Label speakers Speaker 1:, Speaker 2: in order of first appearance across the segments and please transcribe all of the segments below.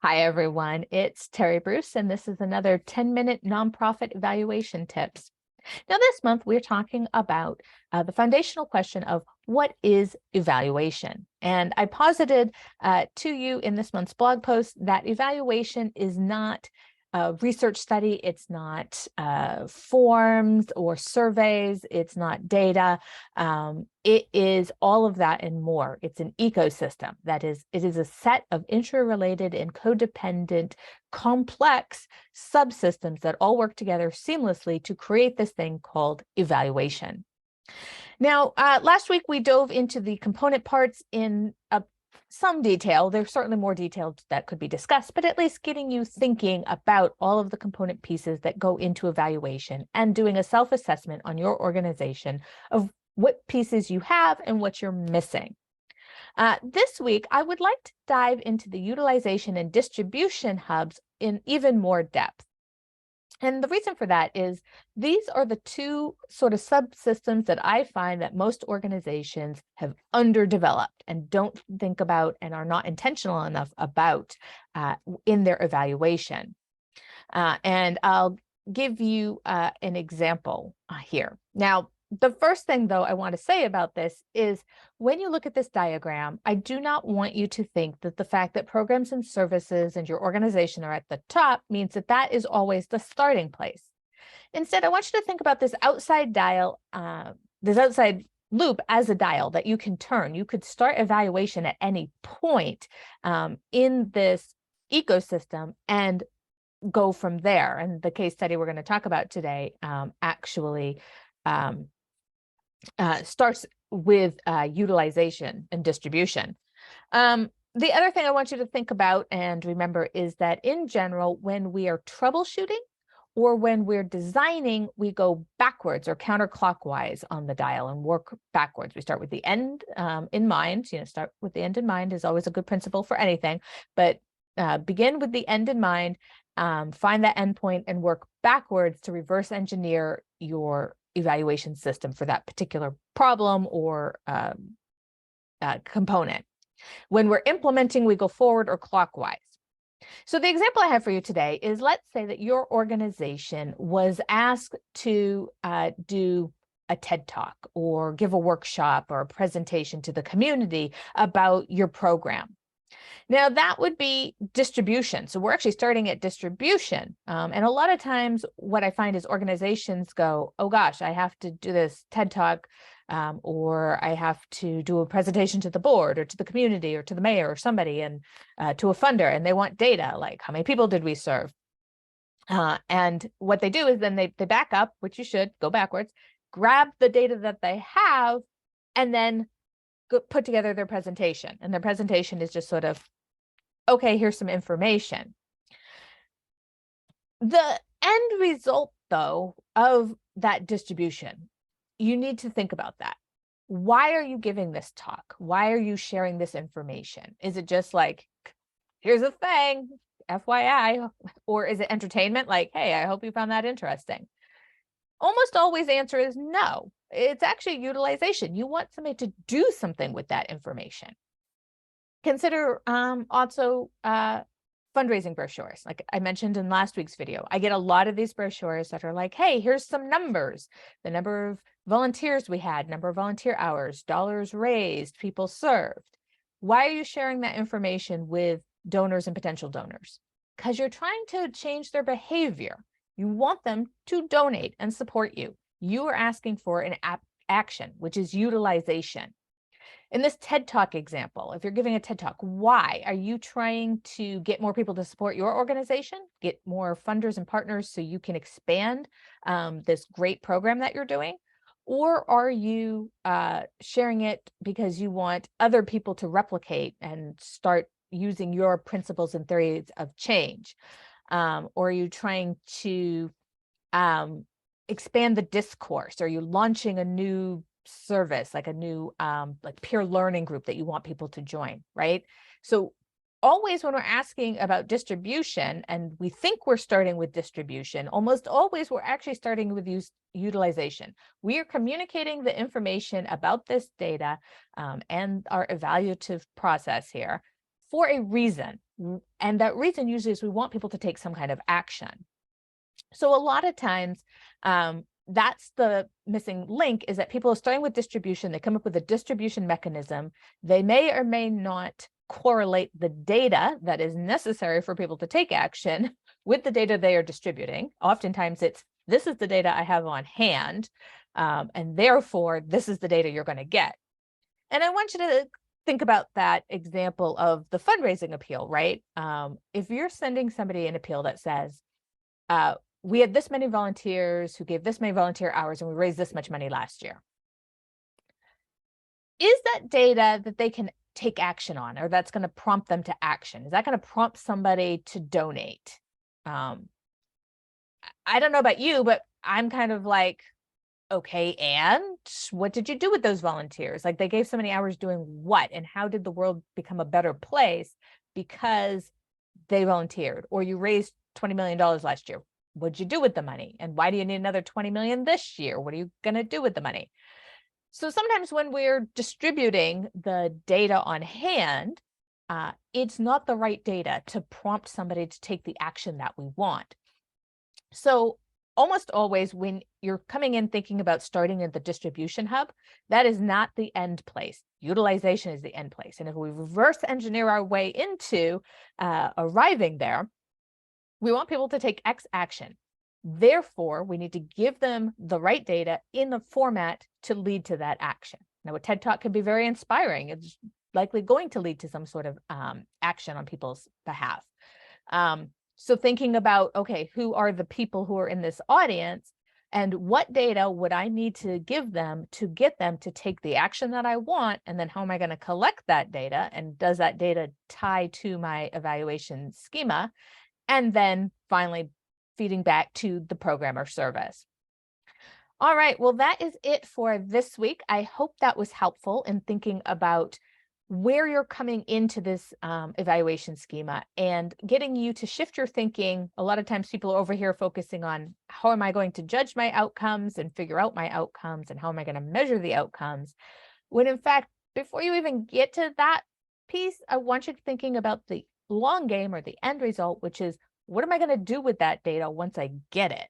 Speaker 1: Hi, everyone. It's Terry Bruce, and this is another 10-minute nonprofit evaluation tips. Now, this month, we're talking about the foundational question of what is evaluation? And I posited to you in this month's blog post that evaluation is not a research study. It's not forms or surveys. It's not data. It is all of that and more. It's an ecosystem. That is, it is a set of interrelated and codependent, complex subsystems that all work together seamlessly to create this thing called evaluation. Now, last week we dove into the component parts in some detail. There's certainly more detail that could be discussed, but at least getting you thinking about all of the component pieces that go into evaluation and doing a self-assessment on your organization of what pieces you have and what you're missing. This week, I would like to dive into the utilization and distribution hubs in even more depth. And the reason for that is these are the two sort of subsystems that I find that most organizations have underdeveloped and don't think about and are not intentional enough about in their evaluation. And I'll give you an example here. Now, the first thing, though, I want to say about this is when you look at this diagram, I do not want you to think that the fact that programs and services and your organization are at the top means that that is always the starting place. Instead, I want you to think about this outside dial, this outside loop as a dial that you can turn. You could start evaluation at any point in this ecosystem and go from there. And the case study we're going to talk about today actually starts with utilization and distribution. The other thing I want you to think about and remember is that in general, when we are troubleshooting or when we're designing, we go backwards or counterclockwise on the dial and work backwards. We start with the end in mind. Start with the end in mind is always a good principle for anything, but begin with the end in mind, find that endpoint and work backwards to reverse engineer your evaluation system for that particular problem or component. When we're implementing, we go forward or clockwise. So the example I have for you today is, let's say that your organization was asked to do a TED Talk or give a workshop or a presentation to the community about your program. Now, that would be distribution. So we're actually starting at distribution. And a lot of times what I find is organizations go, oh gosh, I have to do this TED Talk, or I have to do a presentation to the board or to the community or to the mayor or somebody and to a funder, and they want data, like how many people did we serve? And what they do is then they back up, which you should go backwards, grab the data that they have, and then put together their presentation. And their presentation is just sort of, okay, here's some information. The end result, though, of that distribution, you need to think about that. Why are you giving this talk? Why are you sharing this information? Is it just like, here's a thing, FYI, or is it entertainment? Like, hey, I hope you found that interesting. Almost always the answer is no. It's actually utilization. You want somebody to do something with that information. Consider also fundraising brochures. Like I mentioned in last week's video, I get a lot of these brochures that are like, hey, here's some numbers, the number of volunteers we had, number of volunteer hours, dollars raised, people served. Why are you sharing that information with donors and potential donors? Because you're trying to change their behavior. You want them to donate and support you. You are asking for an action, which is utilization. In this TED Talk example, if you're giving a TED Talk, why? Are you trying to get more people to support your organization, get more funders and partners so you can expand this great program that you're doing? Or are you sharing it because you want other people to replicate and start using your principles and theories of change? Or are you trying to expand the discourse? Are you launching a new service, like a new like peer learning group that you want people to join, right? So always when we're asking about distribution and we think we're starting with distribution, almost always we're actually starting with utilization. We are communicating the information about this data and our evaluative process here for a reason. And that reason usually is we want people to take some kind of action. So a lot of times, that's the missing link, is that people are starting with distribution. They come up with a distribution mechanism. They may or may not correlate the data that is necessary for people to take action with the data they are distributing. Oftentimes it's, this is the data I have on hand, and therefore this is the data you're going to get. And I want you to think about that example of the fundraising appeal, right? If you're sending somebody an appeal that says, we had this many volunteers who gave this many volunteer hours and we raised this much money last year. Is that data that they can take action on, or that's going to prompt them to action? Is that going to prompt somebody to donate? I don't know about you, but I'm kind of like, okay, and what did you do with those volunteers? Like, they gave so many hours doing what? And how did the world become a better place because they volunteered? Or you raised $20 million last year. What'd you do with the money? And why do you need another 20 million this year? What are you going to do with the money? So sometimes when we're distributing the data on hand, it's not the right data to prompt somebody to take the action that we want. So almost always when you're coming in thinking about starting at the distribution hub, that is not the end place. Utilization is the end place. And if we reverse engineer our way into arriving there, we want people to take X action. Therefore, we need to give them the right data in the format to lead to that action. Now, a TED Talk can be very inspiring. It's likely going to lead to some sort of action on people's behalf. So thinking about, okay, who are the people who are in this audience, and what data would I need to give them to get them to take the action that I want? And then how am I going to collect that data? And does that data tie to my evaluation schema? And then finally feeding back to the program or service. All right, well, that is it for this week. I hope that was helpful in thinking about where you're coming into this evaluation schema and getting you to shift your thinking. A lot of times people are over here focusing on how am I going to judge my outcomes and figure out my outcomes, and how am I going to measure the outcomes, when in fact, before you even get to that piece, I want you thinking about the long game or the end result, which is, what am I going to do with that data once I get it?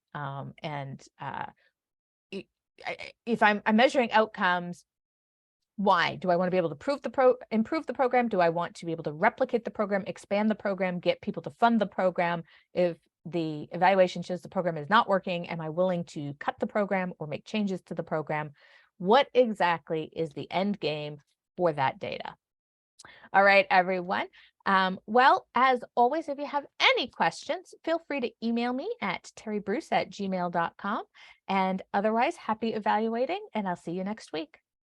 Speaker 1: If I'm measuring outcomes, why? Do I want to be able to improve the program? Do I want to be able to replicate the program, expand the program, get people to fund the program? If the evaluation shows the program is not working, am I willing to cut the program or make changes to the program? What exactly is the end game for that data? All right, everyone. Well, as always, if you have any questions, feel free to email me at terrybruce@gmail.com. And otherwise, happy evaluating, and I'll see you next week.